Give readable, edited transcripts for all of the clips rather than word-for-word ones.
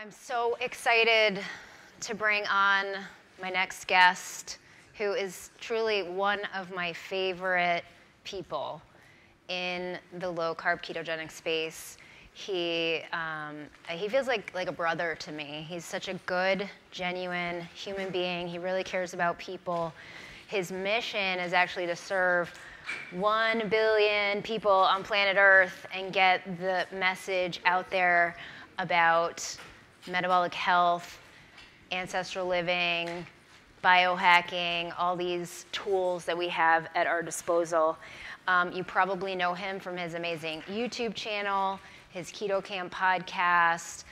I'm so excited to bring on my next guest, who is truly one of my favorite people in the low-carb ketogenic space. He feels like a brother to me. He's such a good, genuine human being. He really cares about people. His mission is actually to serve 1 billion people on planet Earth and get the message out there about metabolic health, ancestral living, biohacking, all these tools that we have at our disposal. You probably know him from his amazing YouTube channel, his Keto Kamp podcast,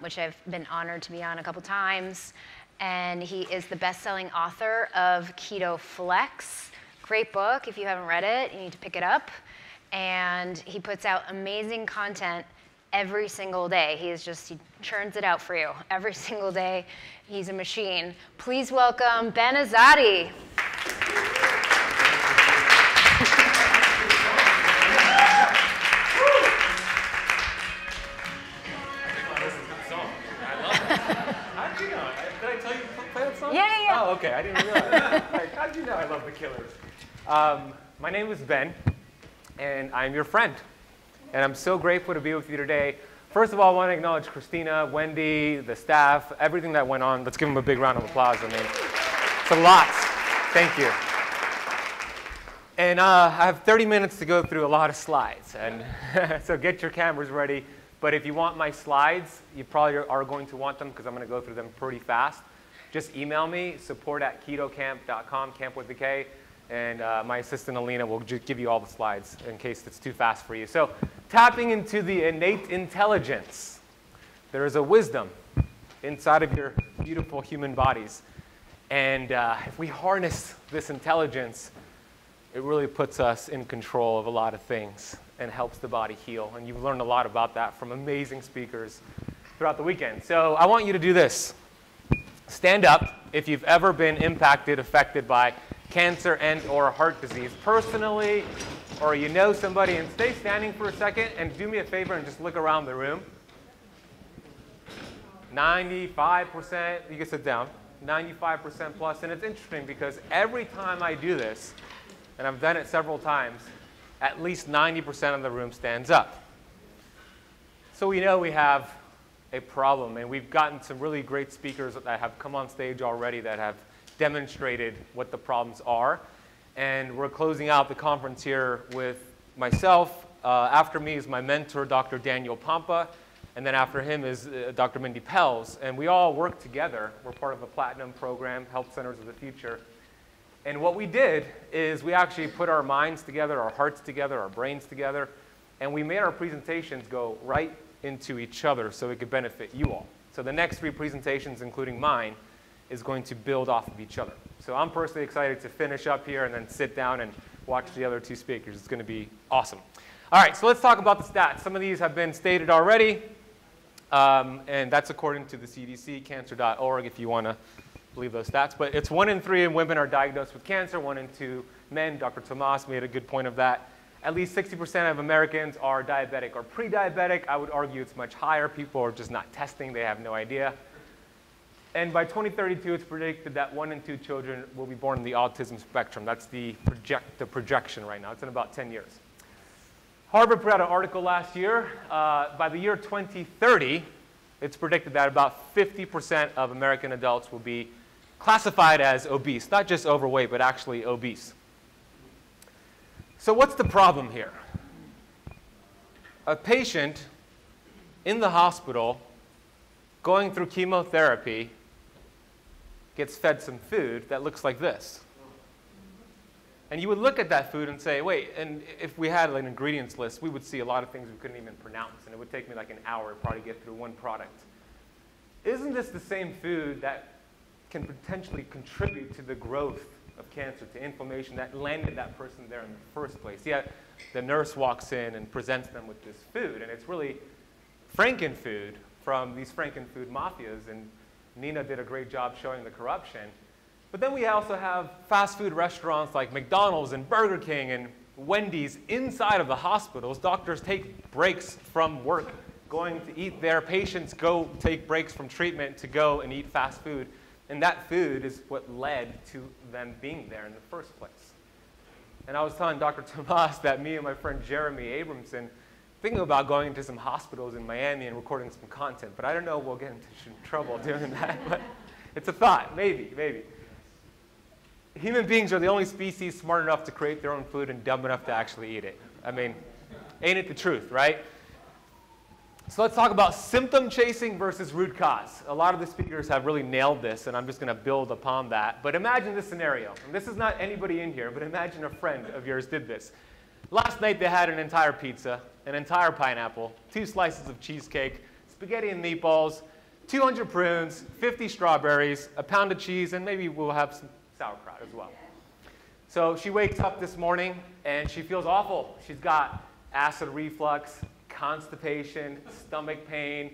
which I've been honored to be on a couple times. And he is the best-selling author of Keto Flex. Great book. If you haven't read it, you need to pick it up. And he puts out amazing content every single day. He churns it out for you every single day. He's a machine. Please welcome Ben Azadi. Yeah. Oh, okay. I didn't realize. How did you know I love the Killers? My name is Ben, and I'm your friend. And I'm so grateful to be with you today. First of all, I want to acknowledge Christina, Wendy, the staff, everything that went on. Let's give them a big round of applause. I mean, it's a lot. Thank you. And I have 30 minutes to go through a lot of slides. And so get your cameras ready. But if you want my slides, you probably are going to want them because I'm going to go through them pretty fast. Just email me, support@ketokamp.com, Kamp with a K, and my assistant Alina will just give you all the slides in case it's too fast for you. So tapping into the innate intelligence. There is a wisdom inside of your beautiful human bodies. And if we harness this intelligence, it really puts us in control of a lot of things and helps the body heal. And you've learned a lot about that from amazing speakers throughout the weekend. So I want you to do this. Stand up if you've ever been impacted, affected by cancer and or heart disease personally, or you know somebody, and stay standing for a second and do me a favor and just look around the room. 95%, you can sit down, 95% plus. And it's interesting because every time I do this, and I've done it several times, at least 90% of the room stands up. So we know we have a problem, and we've gotten some really great speakers that have come on stage already that have demonstrated what the problems are. And we're closing out the conference here with myself. After me is my mentor, Dr. Daniel Pompa, and then after him is Dr. Mindy Pels. And we all work together. We're part of a platinum program, Health Centers of the Future. And what we did is we actually put our minds together, our hearts together, our brains together, and we made our presentations go right into each other so it could benefit you all. So the next 3 presentations, including mine, is going to build off of each other. So I'm personally excited to finish up here and then sit down and watch the other 2 speakers. It's going to be awesome. All right, so let's talk about the stats. Some of these have been stated already, and that's according to the CDC, cancer.org, if you want to believe those stats. But it's 1 in 3 women are diagnosed with cancer, 1 in 2 men. Dr. Tomas made a good point of that. At least 60% of Americans are diabetic or pre-diabetic. I would argue it's much higher. People are just not testing. They have no idea. And by 2032, it's predicted that 1 in 2 children will be born in the autism spectrum. That's the projection right now. It's in about 10 years. Harvard put out an article last year. By the year 2030, it's predicted that about 50% of American adults will be classified as obese. Not just overweight, but actually obese. So what's the problem here? A patient in the hospital going through chemotherapy gets fed some food that looks like this. And you would look at that food and say, wait, and if we had an ingredients list, we would see a lot of things we couldn't even pronounce, and it would take me like an hour to probably get through one product. Isn't this the same food that can potentially contribute to the growth of cancer, to inflammation that landed that person there in the first place? Yet the nurse walks in and presents them with this food, and it's really Frankenfood from these Frankenfood mafias, and Nina did a great job showing the corruption. But then we also have fast food restaurants like McDonald's and Burger King and Wendy's inside of the hospitals. Doctors take breaks from work going to eat. Their patients go take breaks from treatment to go and eat fast food. And that food is what led to them being there in the first place. And I was telling Dr. Tomas that me and my friend Jeremy Abramson thinking about going into some hospitals in Miami and recording some content. But I don't know if we'll get into trouble doing that. But it's a thought. Maybe, maybe. Human beings are the only species smart enough to create their own food and dumb enough to actually eat it. I mean, ain't it the truth, right? So let's talk about symptom chasing versus root cause. A lot of the speakers have really nailed this, and I'm just going to build upon that. But imagine this scenario. And this is not anybody in here, but imagine a friend of yours did this. Last night they had an entire pizza, an entire pineapple, 2 slices of cheesecake, spaghetti and meatballs, 200 prunes, 50 strawberries, a pound of cheese, and maybe we'll have some sauerkraut as well. So she wakes up this morning, and she feels awful. She's got acid reflux, constipation, stomach pain,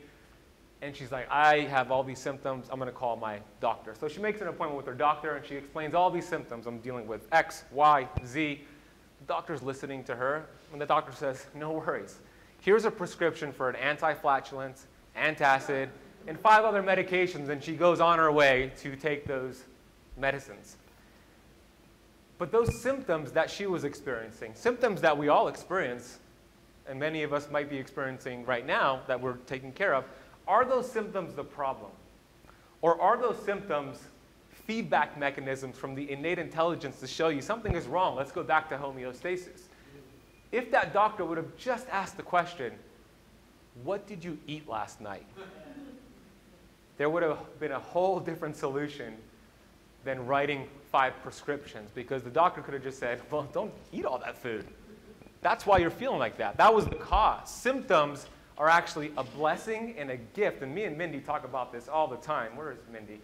and she's like, I have all these symptoms, I'm going to call my doctor. So she makes an appointment with her doctor, and she explains all these symptoms. I'm dealing with X, Y, Z. The doctor's listening to her, and the doctor says, no worries. Here's a prescription for an anti-flatulence, antacid, and 5 other medications, and she goes on her way to take those medicines. But those symptoms that she was experiencing, symptoms that we all experience, and many of us might be experiencing right now that we're taking care of, are those symptoms the problem? Or are those symptoms feedback mechanisms from the innate intelligence to show you something is wrong? Let's go back to homeostasis. If that doctor would have just asked the question, what did you eat last night? There would have been a whole different solution than writing 5 prescriptions, because the doctor could have just said, well, don't eat all that food. That's why you're feeling like that. That was the cause. Symptoms are actually a blessing and a gift. And me and Mindy talk about this all the time. Where is Mindy?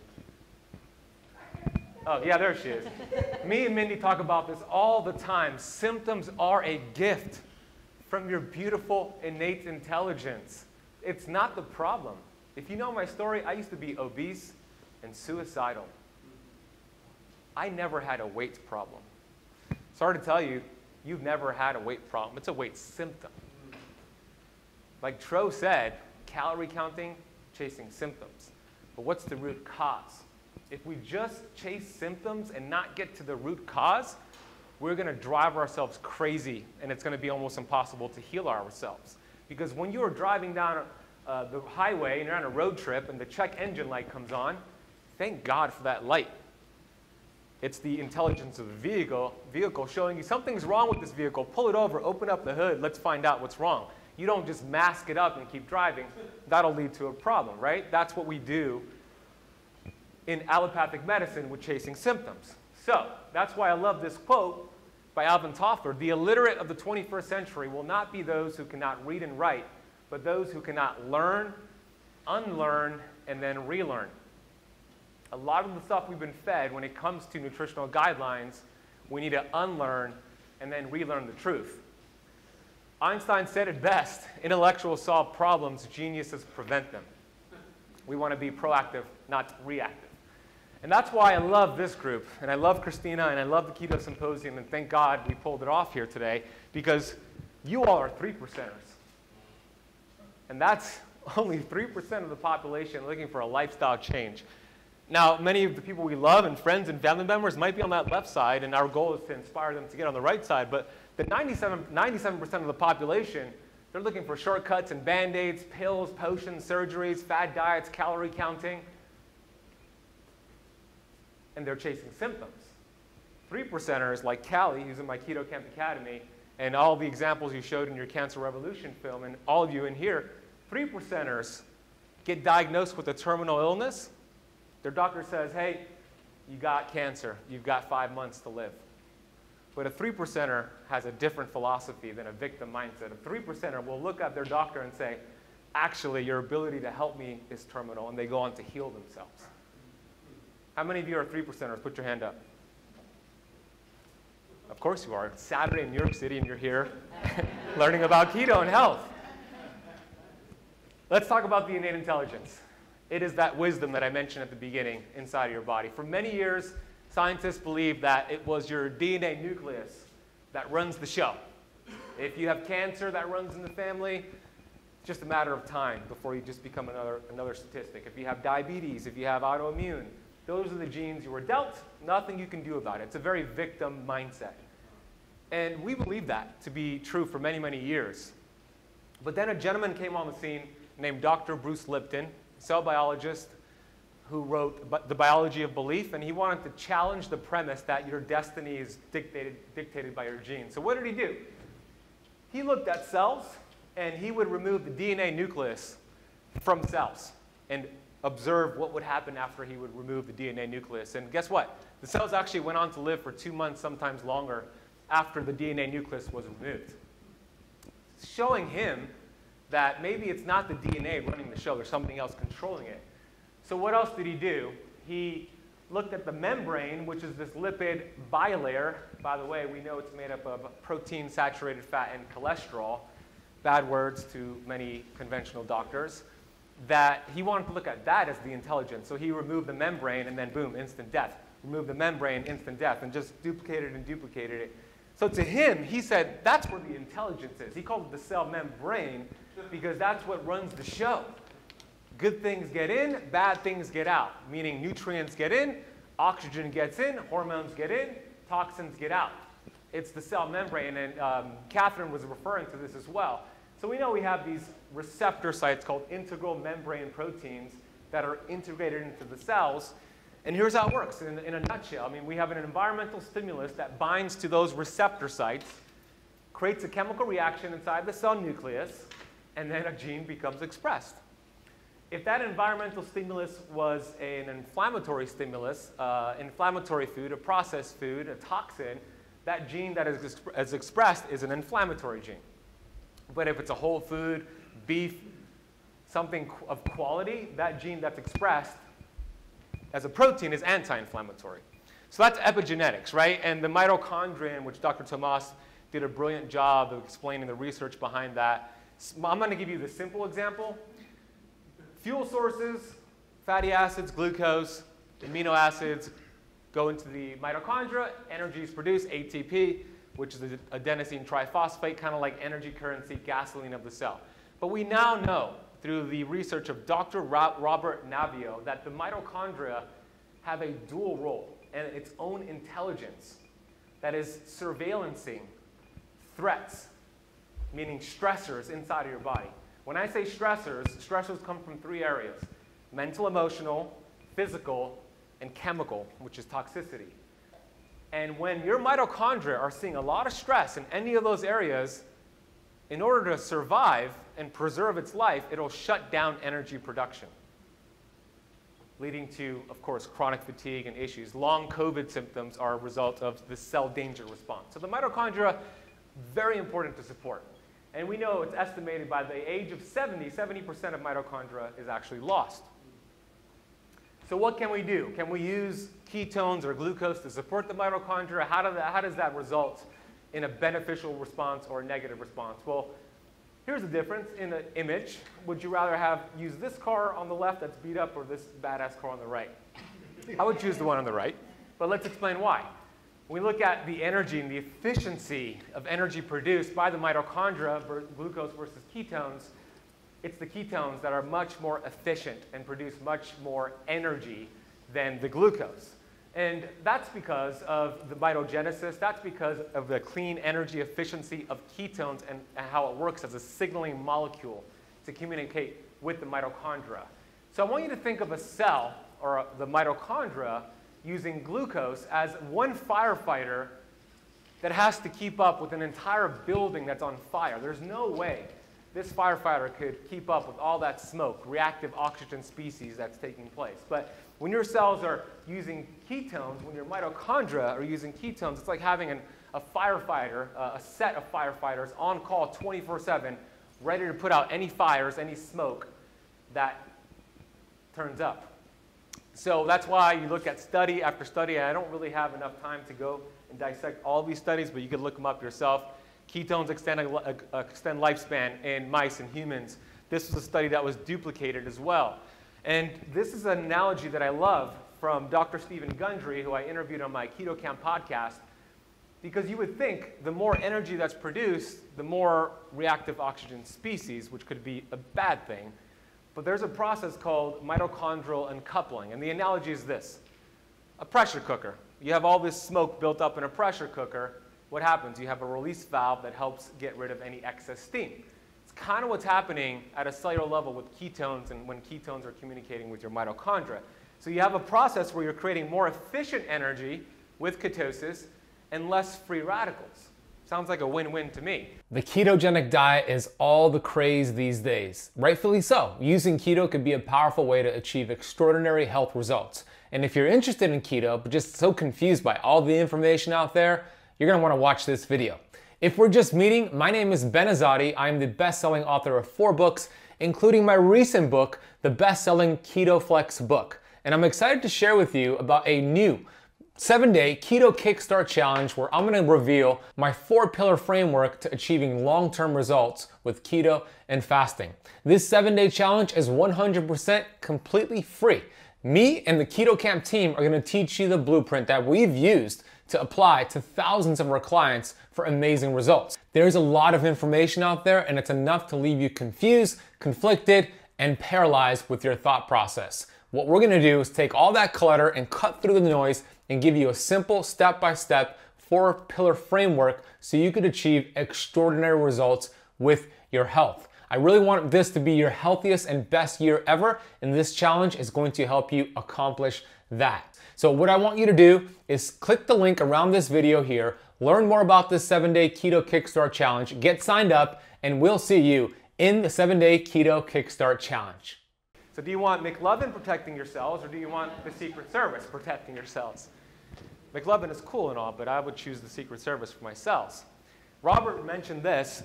Oh, yeah, there she is. Me and Mindy talk about this all the time. Symptoms are a gift from your beautiful innate intelligence. It's not the problem. If you know my story, I used to be obese and suicidal. I never had a weight problem. Sorry to tell you, you've never had a weight problem. It's a weight symptom. Like Tro said, calorie counting, chasing symptoms. But what's the root cause? If we just chase symptoms and not get to the root cause, we're going to drive ourselves crazy, and it's going to be almost impossible to heal ourselves. Because when you are driving down the highway and you're on a road trip and the check engine light comes on, thank God for that light. It's the intelligence of the vehicle showing you something's wrong with this vehicle. Pull it over, open up the hood, let's find out what's wrong. You don't just mask it up and keep driving. That'll lead to a problem, right? That's what we do in allopathic medicine with chasing symptoms. So that's why I love this quote by Alvin Toffler. The illiterate of the 21st century will not be those who cannot read and write, but those who cannot learn, unlearn, and then relearn. A lot of the stuff we've been fed when it comes to nutritional guidelines, we need to unlearn and then relearn the truth. Einstein said it best, intellectuals solve problems, geniuses prevent them. We want to be proactive, not reactive. And that's why I love this group, and I love Christina, and I love the Keto Symposium, and thank God we pulled it off here today, because you all are 3%ers. And that's only 3% of the population looking for a lifestyle change. Now, many of the people we love and friends and family members might be on that left side, and our goal is to inspire them to get on the right side. But the 97% of the population, they're looking for shortcuts and Band-Aids, pills, potions, surgeries, fad diets, calorie counting. And they're chasing symptoms. 3%ers like Callie, who's in my Keto Kamp Academy, and all the examples you showed in your Cancer Revolution film, and all of you in here, 3%ers get diagnosed with a terminal illness. Their doctor says, hey, you got cancer. You've got 5 months to live. But a 3%er has a different philosophy than a victim mindset. A 3%er will look at their doctor and say, actually, your ability to help me is terminal, and they go on to heal themselves. How many of you are 3%ers? Put your hand up. Of course you are. It's Saturday in New York City, and you're here learning about keto and health. Let's talk about the innate intelligence. It is that wisdom that I mentioned at the beginning inside of your body. For many years, scientists believed that it was your DNA nucleus that runs the show. If you have cancer, that runs in the family. It's just a matter of time before you just become another statistic. If you have diabetes, if you have autoimmune, those are the genes you were dealt, nothing you can do about it. It's a very victim mindset. And we believe that to be true for many, many years. But then a gentleman came on the scene named Dr. Bruce Lipton, cell biologist, who wrote The Biology of Belief, and he wanted to challenge the premise that your destiny is dictated by your genes. So what did he do? He looked at cells, and he would remove the DNA nucleus from cells and observe what would happen after he would remove the DNA nucleus. And guess what? The cells actually went on to live for 2 months, sometimes longer, after the DNA nucleus was removed. Showing him that maybe it's not the DNA running the show, there's something else controlling it. So what else did he do? He looked at the membrane, which is this lipid bilayer. By the way, we know it's made up of protein, saturated fat, and cholesterol. Bad words to many conventional doctors. That he wanted to look at that as the intelligence. So he removed the membrane, and then boom, instant death. Removed the membrane, instant death, and just duplicated and duplicated it. So to him, he said, that's where the intelligence is. He called it the cell membrane because that's what runs the show. Good things get in, bad things get out, meaning nutrients get in, oxygen gets in, hormones get in, toxins get out. It's the cell membrane, and Catherine was referring to this as well. So we know we have these receptor sites called integral membrane proteins that are integrated into the cells. And here's how it works in a nutshell. I mean, we have an environmental stimulus that binds to those receptor sites, creates a chemical reaction inside the cell nucleus, and then a gene becomes expressed. If that environmental stimulus was an inflammatory stimulus, inflammatory food, a processed food, a toxin, that gene that is expressed is an inflammatory gene. But if it's a whole food, beef, something of quality, that gene that's expressed as a protein is anti-inflammatory. So that's epigenetics, right? And the mitochondrial, which Dr. Tomas did a brilliant job of explaining the research behind that. I'm going to give you the simple example. Fuel sources, fatty acids, glucose, amino acids go into the mitochondria. Energy is produced, ATP, which is the adenosine triphosphate, kind of like energy currency, gasoline of the cell. But we now know through the research of Dr. Robert Navio that the mitochondria have a dual role and its own intelligence that is surveillancing threats, meaning stressors inside of your body. When I say stressors, stressors come from 3 areas: mental, emotional, physical, and chemical, which is toxicity. And when your mitochondria are seeing a lot of stress in any of those areas, in order to survive and preserve its life, it'll shut down energy production, leading to, of course, chronic fatigue and issues. Long COVID symptoms are a result of the cell danger response. So the mitochondria, very important to support. And we know it's estimated by the age of 70% of mitochondria is actually lost. So what can we do? Can we use ketones or glucose to support the mitochondria? How does that result in a beneficial response or a negative response? Well, here's the difference in the image. Would you rather use this car on the left that's beat up or this badass car on the right? I would choose the one on the right, but let's explain why. When we look at the energy and the efficiency of energy produced by the mitochondria, glucose versus ketones, it's the ketones that are much more efficient and produce much more energy than the glucose. And that's because of the mitogenesis. That's because of the clean energy efficiency of ketones and how it works as a signaling molecule to communicate with the mitochondria. So I want you to think of a cell, or the mitochondria, using glucose as one firefighter that has to keep up with an entire building that's on fire. There's no way this firefighter could keep up with all that smoke, reactive oxygen species that's taking place. But when your cells are using ketones, when your mitochondria are using ketones, it's like having a firefighter, a set of firefighters on call 24/7, ready to put out any fires, any smoke that turns up. So that's why you look at study after study. And I don't really have enough time to go and dissect all these studies, but you can look them up yourself. Ketones extend lifespan in mice and humans. This was a study that was duplicated as well. And this is an analogy that I love from Dr. Stephen Gundry, who I interviewed on my Keto Kamp podcast. Because you would think the more energy that's produced, the more reactive oxygen species, which could be a bad thing. But there's a process called mitochondrial uncoupling. And the analogy is this: a pressure cooker. You have all this smoke built up in a pressure cooker. What happens? You have a release valve that helps get rid of any excess steam. It's kind of what's happening at a cellular level with ketones and when ketones are communicating with your mitochondria. So you have a process where you're creating more efficient energy with ketosis and less free radicals. Sounds like a win-win to me. The ketogenic diet is all the craze these days. Rightfully so. Using keto could be a powerful way to achieve extraordinary health results. And if you're interested in keto, but just so confused by all the information out there, you're gonna wanna watch this video. If we're just meeting, my name is Ben Azadi. I'm the best-selling author of 4 books, including my recent book, the best-selling Keto Flex book. And I'm excited to share with you about a new 7-day Keto Kickstart Challenge where I'm going to reveal my 4-pillar framework to achieving long-term results with keto and fasting. This 7-day challenge is 100% completely free. Me and the Keto Kamp team are going to teach you the blueprint that we've used to apply to thousands of our clients for amazing results. There's a lot of information out there, and it's enough to leave you confused, conflicted, and paralyzed with your thought process. What we're gonna do is take all that clutter and cut through the noise and give you a simple step-by-step 4-pillar framework so you could achieve extraordinary results with your health. I really want this to be your healthiest and best year ever, and this challenge is going to help you accomplish that. So what I want you to do is click the link around this video here, learn more about this 7-day Keto Kickstart Challenge, get signed up, and we'll see you in the 7-day Keto Kickstart Challenge. So do you want McLovin protecting your cells, or do you want the Secret Service protecting your cells? McLovin is cool and all, but I would choose the Secret Service for my cells. Robert mentioned this: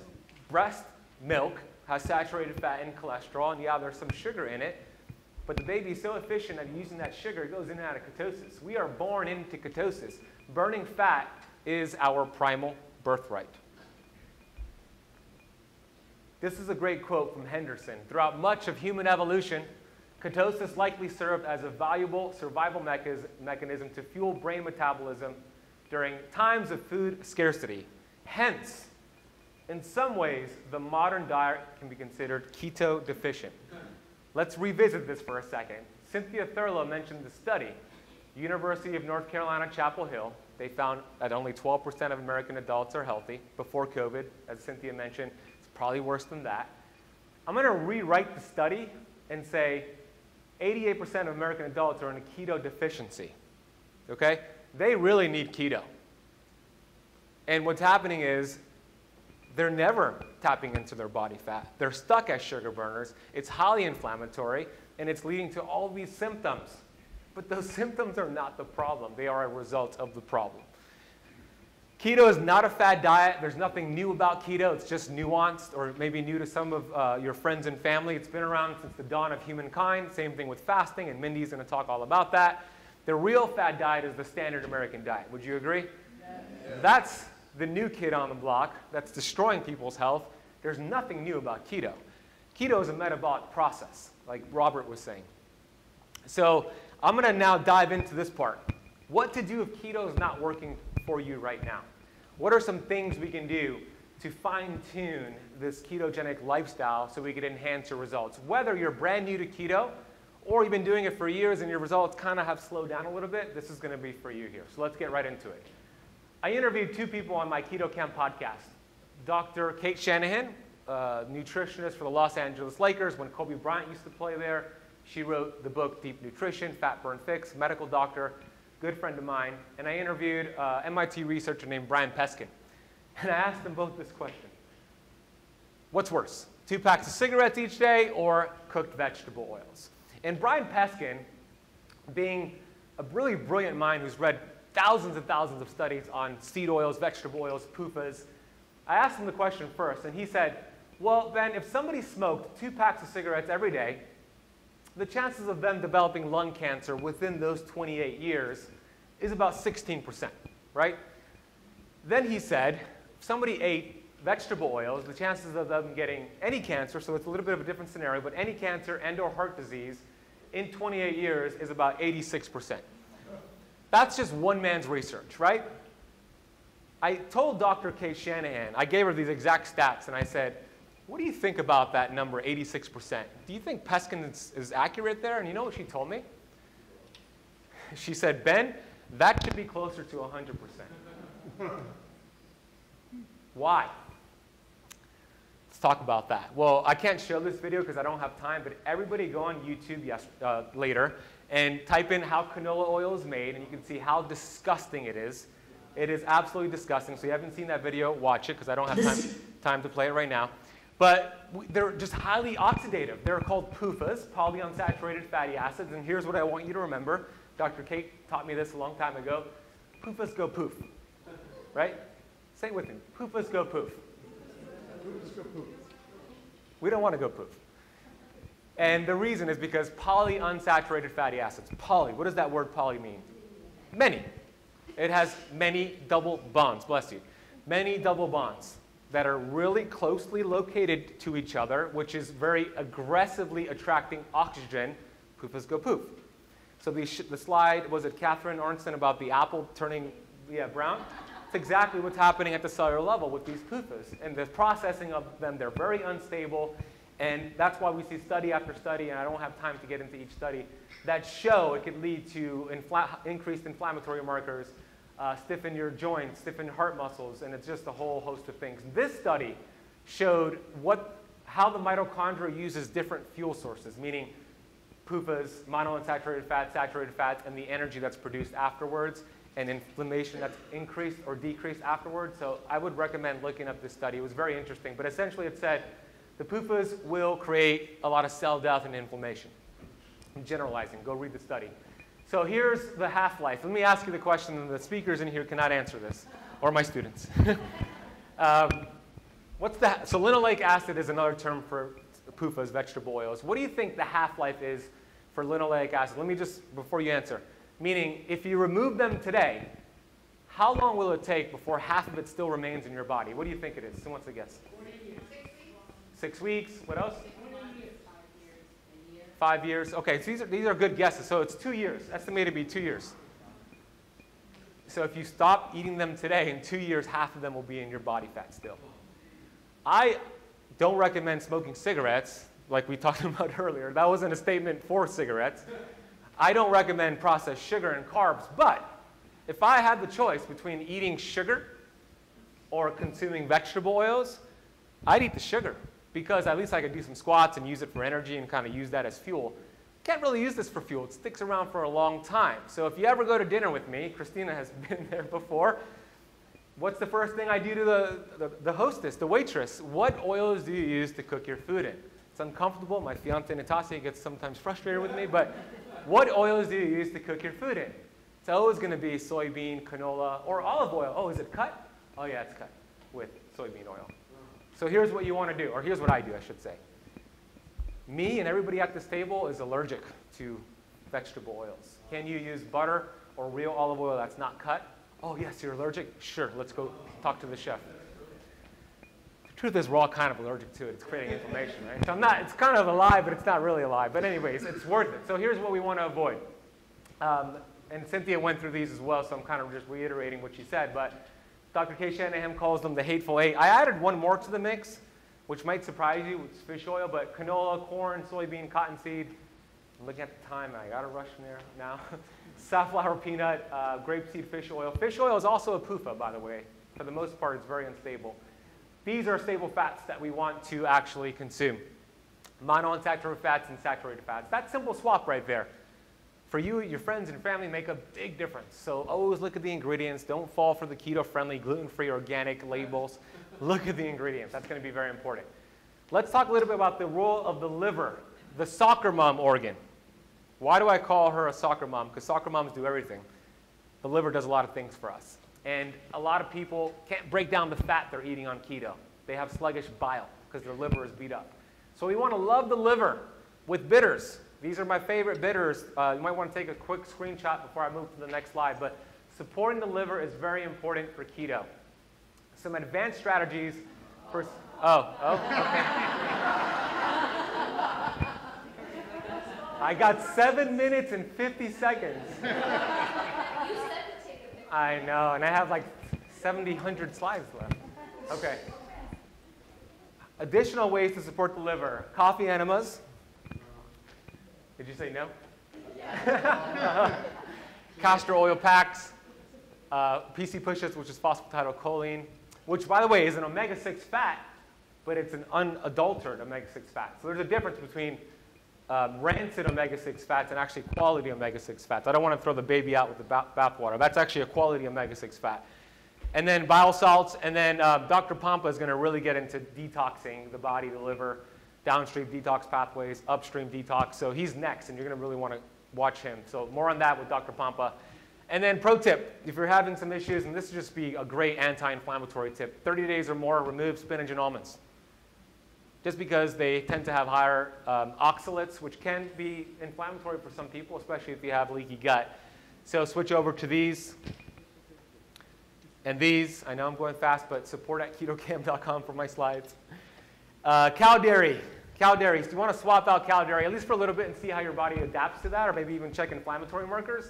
breast milk has saturated fat and cholesterol, and yeah, there's some sugar in it, but the baby is so efficient at using that sugar, it goes in and out of ketosis. We are born into ketosis. Burning fat is our primal birthright. This is a great quote from Henderson. Throughout much of human evolution, ketosis likely served as a valuable survival mechanism to fuel brain metabolism during times of food scarcity. Hence, in some ways, the modern diet can be considered keto deficient. Let's revisit this for a second. Cynthia Thurlow mentioned the study. University of North Carolina, Chapel Hill. They found that only 12% of American adults are healthy before COVID. As Cynthia mentioned, it's probably worse than that. I'm going to rewrite the study and say 88% of American adults are in a keto deficiency. Okay? They really need keto. And what's happening is they're never tapping into their body fat. They're stuck as sugar burners. It's highly inflammatory, and it's leading to all these symptoms. But those symptoms are not the problem. They are a result of the problem. Keto is not a fad diet. There's nothing new about keto. It's just nuanced, or maybe new to some of your friends and family. It's been around since the dawn of humankind. Same thing with fasting, and Mindy's going to talk all about that. The real fad diet is the standard American diet. Would you agree? Yes. That's the new kid on the block that's destroying people's health. There's nothing new about keto. Keto is a metabolic process, like Robert was saying. So I'm going to now dive into this part. What to do if keto is not working for you right now? What are some things we can do to fine-tune this ketogenic lifestyle so we can enhance your results? Whether you're brand new to keto or you've been doing it for years and your results kind of have slowed down a little bit, this is going to be for you here. So let's get right into it. I interviewed 2 people on my Keto Kamp podcast. Dr. Kate Shanahan, nutritionist for the Los Angeles Lakers when Kobe Bryant used to play there. She wrote the book Deep Nutrition, Fat Burn Fix, medical doctor, good friend of mine. And I interviewed MIT researcher named Brian Peskin. And I asked them both this question: what's worse, 2 packs of cigarettes each day or cooked vegetable oils? And Brian Peskin, being a really brilliant mind who's read thousands and thousands of studies on seed oils, vegetable oils, PUFAs, I asked him the question first, and he said, well, Ben, if somebody smoked 2 packs of cigarettes every day, the chances of them developing lung cancer within those 28 years is about 16%, right? Then he said, if somebody ate vegetable oils, the chances of them getting any cancer, so it's a little bit of a different scenario, but any cancer and or heart disease in 28 years is about 86%. That's just one man's research, right? I told Dr. Kay Shanahan, I gave her these exact stats, and I said, what do you think about that number, 86%? Do you think Peskin is accurate there? And you know what she told me? She said, Ben, that should be closer to 100%. Why? Let's talk about that. Well, I can't show this video because I don't have time, but everybody go on YouTube later and type in how canola oil is made, and you can see how disgusting it is. It is absolutely disgusting. So if you haven't seen that video, watch it because I don't have time to play it right now. But they're just highly oxidative. They're called PUFAs, polyunsaturated fatty acids. And here's what I want you to remember. Dr. Kate taught me this a long time ago. PUFAs go poof. Right? Say it with me. PUFAs go poof. We don't want to go poof. And the reason is because polyunsaturated fatty acids. Poly, what does that word poly mean? Many. It has many double bonds. Bless you. Many double bonds that are really closely located to each other, which is very aggressively attracting oxygen. PUFAs go poof. So the slide was at Catherine Arnson about the apple turning brown. It's exactly what's happening at the cellular level with these PUFAs. And the processing of them, they're very unstable. And that's why we see study after study, and I don't have time to get into each study, that show it could lead to increased inflammatory markers, stiffen your joints, stiffen heart muscles, and it's just a whole host of things. This study showed how the mitochondria uses different fuel sources, meaning PUFAs, monounsaturated fats, saturated fats, and the energy that's produced afterwards, and inflammation that's increased or decreased afterwards. So I would recommend looking up this study. It was very interesting, but essentially it said the PUFAs will create a lot of cell death and inflammation. I'm generalizing. Go read the study. So here's the half-life. Let me ask you the question, and the speakers in here cannot answer this, or my students. So linoleic acid is another term for PUFAs, vegetable oils. What do you think the half-life is for linoleic acid? Let me just, before you answer, meaning if you remove them today, how long will it take before half of it still remains in your body? What do you think it is? Who wants to guess? 6 weeks. What else? 5 years. Okay, so these are good guesses. So it's 2 years, estimated to be 2 years. So if you stop eating them today, in 2 years, half of them will be in your body fat still. I don't recommend smoking cigarettes, like we talked about earlier. That wasn't a statement for cigarettes. I don't recommend processed sugar and carbs, but if I had the choice between eating sugar or consuming vegetable oils, I'd eat the sugar, because at least I could do some squats and use it for energy and kind of use that as fuel. Can't really use this for fuel. It sticks around for a long time. So if you ever go to dinner with me, Christina has been there before, what's the first thing I do to the hostess, the waitress? What oils do you use to cook your food in? It's uncomfortable. My fiance Natasha gets sometimes frustrated with me, but what oils do you use to cook your food in? It's always going to be soybean, canola, or olive oil. Oh, is it cut? Oh yeah, it's cut with soybean oil. So here's what you want to do, or here's what I do, I should say. Me and everybody at this table is allergic to vegetable oils. Can you use butter or real olive oil that's not cut? Oh yes, you're allergic? Sure, let's go talk to the chef. The truth is we're all kind of allergic to it. It's creating inflammation, right? So it's kind of a lie, but it's not really a lie. But anyways, it's worth it. So here's what we want to avoid. And Cynthia went through these as well, so I'm kind of just reiterating what she said. But Dr. Kay Shanahan calls them the hateful eight. I added one more to the mix, which might surprise you. It's fish oil, but canola, corn, soybean, cottonseed. I'm looking at the time, and I got to rush in there now. Safflower peanut, grapeseed fish oil. Fish oil is also a PUFA, by the way. For the most part, it's very unstable. These are stable fats that we want to actually consume. Monounsaturated fats and saturated fats. That simple swap right there. For you, your friends and family make a big difference. So always look at the ingredients. Don't fall for the keto-friendly, gluten-free, organic labels. Look at the ingredients. That's going to be very important. Let's talk a little bit about the role of the liver, the soccer mom organ. Why do I call her a soccer mom? Because soccer moms do everything. The liver does a lot of things for us. And a lot of people can't break down the fat they're eating on keto. They have sluggish bile because their liver is beat up. So we want to love the liver with bitters. These are my favorite bitters. You might want to take a quick screenshot before I move to the next slide. But supporting the liver is very important for keto. Some advanced strategies for... okay. I got 7 minutes and 50 seconds. You said to take a picture. I know, and I have like 100 slides left. Okay. Additional ways to support the liver. Coffee enemas. Did you say no? Castor oil packs. PC pushes, which is phosphatidylcholine, which, by the way, is an omega-6 fat, but it's an unadulterated omega-6 fat. So there's a difference between rancid omega-6 fats and actually quality omega-6 fats. I don't want to throw the baby out with the bathwater. That's actually a quality omega-6 fat. And then bile salts, and then Dr. Pampa is going to really get into detoxing the body, the liver, downstream detox pathways, upstream detox. So he's next, and you're going to really want to watch him. So more on that with Dr. Pampa. And then pro tip, if you're having some issues, and this would just be a great anti-inflammatory tip, 30 days or more, remove spinach and almonds. Just because they tend to have higher oxalates, which can be inflammatory for some people, especially if you have leaky gut. So switch over to these and these. I know I'm going fast, but support at ketokamp.com for my slides. Cow dairy. Cow dairy. So you want to swap out cow dairy, at least for a little bit, and see how your body adapts to that, or maybe even check inflammatory markers.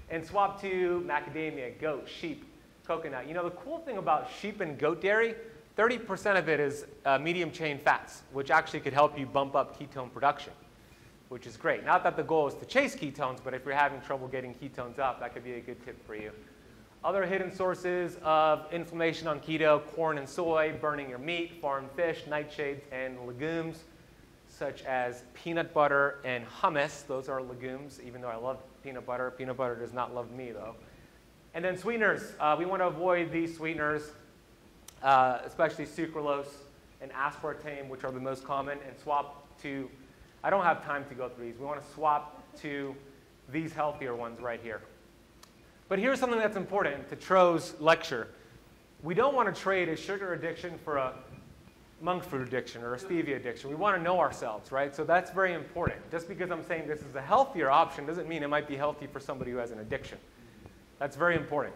And swap to macadamia, goat, sheep, coconut. You know, the cool thing about sheep and goat dairy, 30% of it is medium chain fats, which actually could help you bump up ketone production, which is great. Not that the goal is to chase ketones, but if you're having trouble getting ketones up, that could be a good tip for you. Other hidden sources of inflammation on keto, corn and soy, burning your meat, farmed fish, nightshades, and legumes, such as peanut butter and hummus. Those are legumes, even though I love peanut butter. Peanut butter does not love me, though. And then sweeteners. We want to avoid these sweeteners, especially sucralose and aspartame, which are the most common, and swap to, I don't have time to go through these. We want to swap to these healthier ones right here. But here's something that's important to Tro's lecture. We don't want to trade a sugar addiction for a monk fruit addiction or a stevia addiction. We want to know ourselves, right? So that's very important. Just because I'm saying this is a healthier option doesn't mean it might be healthy for somebody who has an addiction. That's very important.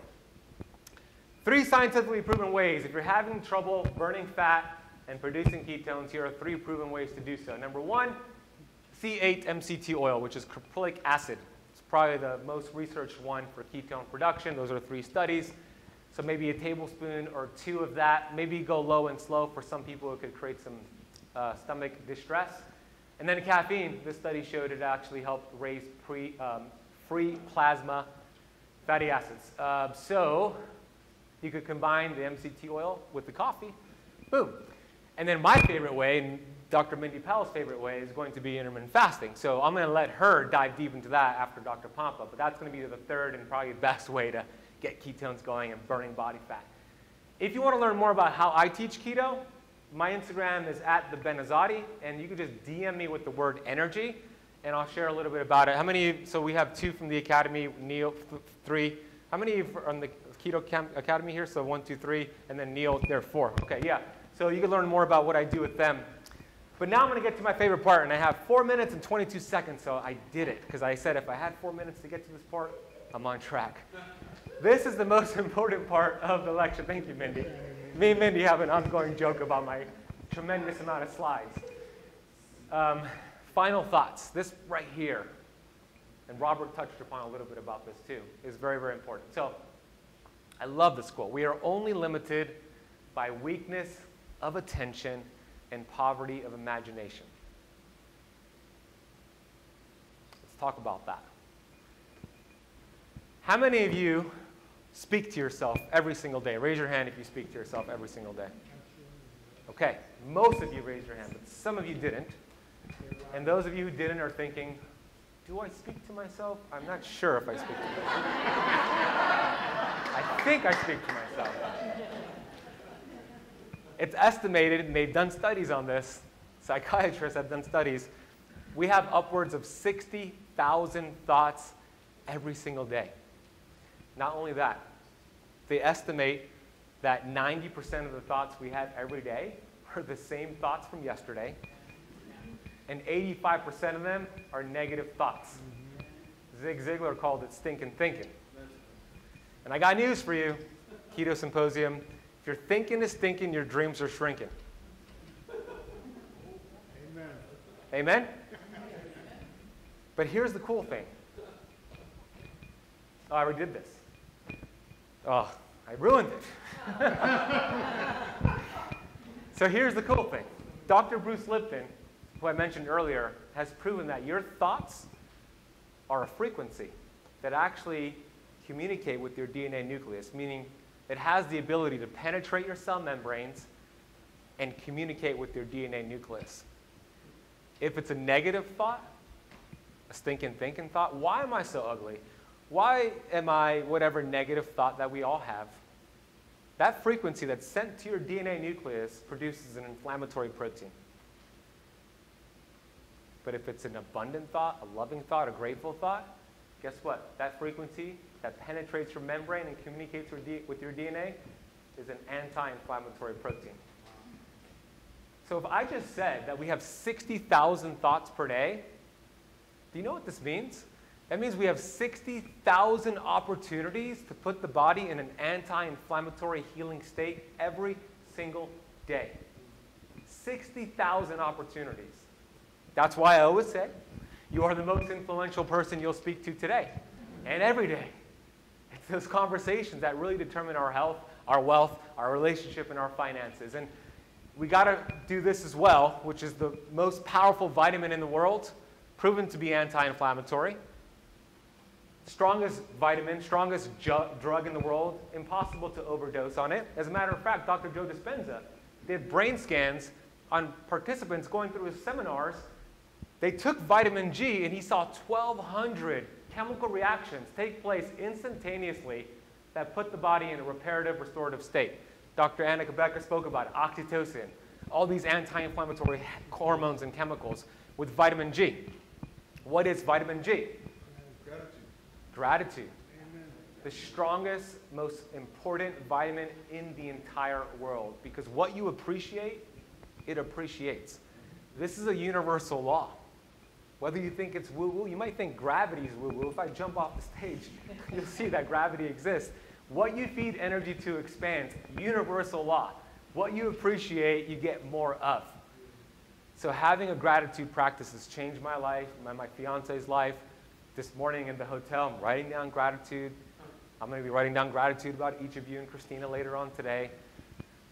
3 scientifically proven ways. If you're having trouble burning fat and producing ketones, here are 3 proven ways to do so. Number 1, C8-MCT oil, which is caprylic acid. It's probably the most researched one for ketone production. Those are 3 studies. So maybe a tablespoon or 2 of that. Maybe go low and slow. For some people, it could create some stomach distress. And then caffeine. This study showed it actually helped raise free plasma fatty acids. So you could combine the MCT oil with the coffee. Boom. And then my favorite way, and Dr. Mindy Powell's favorite way, is going to be intermittent fasting. So I'm going to let her dive deep into that after Dr. Pampa. But that's going to be the third and probably the best way to get ketones going and burning body fat. If you want to learn more about how I teach keto, my Instagram is @thebenazadi, and you can just DM me with the word energy, and I'll share a little bit about it. How many? So we have 2 from the academy, Neil 3. How many are on the Keto Camp Academy here? So 1, 2, 3, and then Neil, there 4. Okay, yeah. So you can learn more about what I do with them. But now I'm going to get to my favorite part, and I have 4 minutes and 22 seconds, so I did it, because I said if I had 4 minutes to get to this part, I'm on track. This is the most important part of the lecture. Thank you, Mindy. Me and Mindy have an ongoing joke about my tremendous amount of slides. Final thoughts. This right here, and Robert touched upon a little bit about this too, is very, very important. So I love this quote. We are only limited by weakness of attention and poverty of imagination. Let's talk about that. How many of you speak to yourself every single day? Raise your hand if you speak to yourself every single day. Okay, most of you raised your hand, but some of you didn't. And those of you who didn't are thinking, do I speak to myself? I'm not sure if I speak to myself. I think I speak to myself. It's estimated, and they've done studies on this, psychiatrists have done studies, we have upwards of 60,000 thoughts every single day. Not only that, they estimate that 90% of the thoughts we have every day are the same thoughts from yesterday, and 85% of them are negative thoughts. Zig Ziglar called it stinking thinking. And I got news for you, Keto Symposium. If your thinking is stinking, your dreams are shrinking. Amen. Amen? But here's the cool thing. Oh, I already did this. Oh, I ruined it. So here's the cool thing. Dr. Bruce Lipton, who I mentioned earlier, has proven that your thoughts are a frequency that actually communicate with your DNA nucleus, meaning it has the ability to penetrate your cell membranes and communicate with your DNA nucleus. If it's a negative thought, a stinking thinking thought, why am I so ugly? Why am I whatever negative thought that we all have? That frequency that's sent to your DNA nucleus produces an inflammatory protein. But if it's an abundant thought, a loving thought, a grateful thought, guess what? That frequency that penetrates your membrane and communicates with your DNA is an anti-inflammatory protein. So if I just said that we have 60,000 thoughts per day, do you know what this means? That means we have 60,000 opportunities to put the body in an anti-inflammatory healing state every single day. 60,000 opportunities. That's why I always say, you are the most influential person you'll speak to today and every day. It's those conversations that really determine our health, our wealth, our relationship, and our finances. And we got to do this as well, which is the most powerful vitamin in the world, proven to be anti-inflammatory. Strongest vitamin, strongest drug in the world, impossible to overdose on it. As a matter of fact, Dr. Joe Dispenza did brain scans on participants going through his seminars. They took vitamin G and he saw 1,200 chemical reactions take place instantaneously that put the body in a reparative, restorative state. Dr. Annika Becker spoke about it, oxytocin, all these anti-inflammatory hormones and chemicals with vitamin G. What is vitamin G? Gratitude. Amen. The strongest, most important vitamin in the entire world. Because what you appreciate, it appreciates. This is a universal law. Whether you think it's woo-woo, you might think gravity is woo-woo. If I jump off the stage, you'll see that gravity exists. What you feed energy to expands. Universal law. What you appreciate, you get more of. So having a gratitude practice has changed my life, my fiance's life. This morning in the hotel, I'm writing down gratitude. I'm going to be writing down gratitude about each of you and Christina later on today.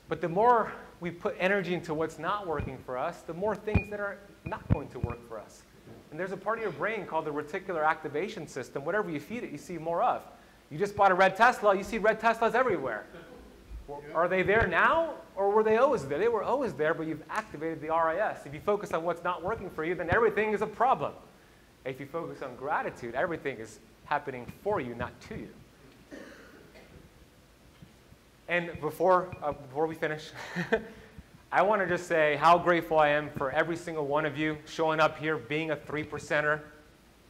But the more we put energy into what's not working for us, the more things that are not going to work for us. And there's a part of your brain called the reticular activation system. Whatever you feed it, you see more of. You just bought a red Tesla, you see red Teslas everywhere. Are they there now, or were they always there? They were always there, but you've activated the RIS. If you focus on what's not working for you, then everything is a problem. If you focus on gratitude, everything is happening for you, not to you. And before we finish, I want to just say how grateful I am for every single one of you showing up here, being a 3%er.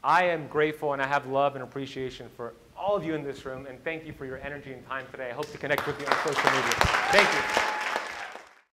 I am grateful and I have love and appreciation for all of you in this room, and thank you for your energy and time today. I hope to connect with you on social media. Thank you.